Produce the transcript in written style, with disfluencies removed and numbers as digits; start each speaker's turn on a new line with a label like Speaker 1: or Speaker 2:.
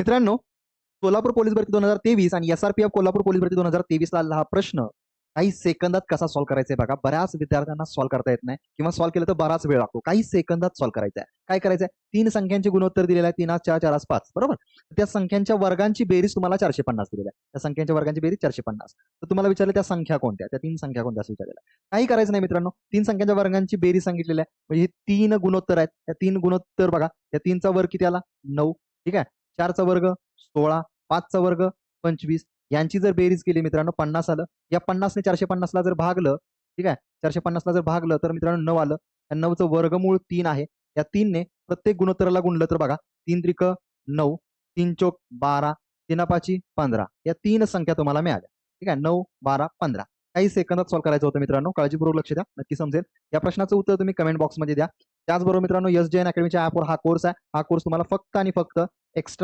Speaker 1: मित्रांनो, सोलापूर पोलीस भरती 2023 आणि एसआरपीएफ कोल्हापूर पोलीस भरती 2023 ला हा प्रश्न काही सेकंदात कसा सॉल्व्ह करायचा आहे बघा. बऱ्याच विद्यार्थ्यांना सॉल्व्ह करता येत नाही किंवा सॉल्व्ह केलं तर बराच वेळ लागतो. काही सेकंदात सॉल्व्ह करायचा आहे. काय करायचं आहे? 3 संख्यांचे गुणोत्तर दिलेलं आहे. 3 4 4 5 बरोबर. त्या संख्यांच्या वर्गांची बेरीज तुम्हाला 450 दिलेली आहे. त्या संख्यांच्या वर्गांची बेरीज 450. तर तुम्हाला विचारलं त्या संख्या कोणत्या? त्या 3 संख्या कोणत्या असं विचारलेलं आहे. काही करायचं नाही मित्रांनो. 3 संख्यांच्या वर्गांची बेरीज सांगितलेली आहे. म्हणजे हे 3 गुणोत्तर आहेत. त्या 3 गुणोत्तर बघा. त्या 3 चा वर्ग किती आला? 9. ठीक आहे. 4 चा वर्ग 16, 5 चा वर्ग 25. यांची जर बेरीज केली मित्रांनो 50 आलं. या 50 ने 450 ला जर भागलं, ठीक आहे, 450 ला जर भागलं तर मित्रांनो 9 आलं. त्या 9चं वर्गमूळ 3 आहे. या 3 ने प्रत्येक गुणोत्तराला गुणलं तर बघा 3 त्रिक 9, 3 चोक 12, 3 पाची 15. या 3 संख्या तुम्हाला मिळाल्या. ठीक आहे, 9, 12, 15. काही सेकंदात सॉल्व्ह करायचं होतं मित्रांनो. काळजीपूर्वक लक्ष द्या, नक्की समजेल. या प्रश्नाचं उत्तर तुम्ही कमेंट बॉक्समध्ये द्या. त्याचबरोबर मित्रांनो, SJN अकॅडमीच्या ॲपवर हा कोर्स आहे. हा कोर्स तुम्हाला फक्त आणि फक्त एक्स्ट्रा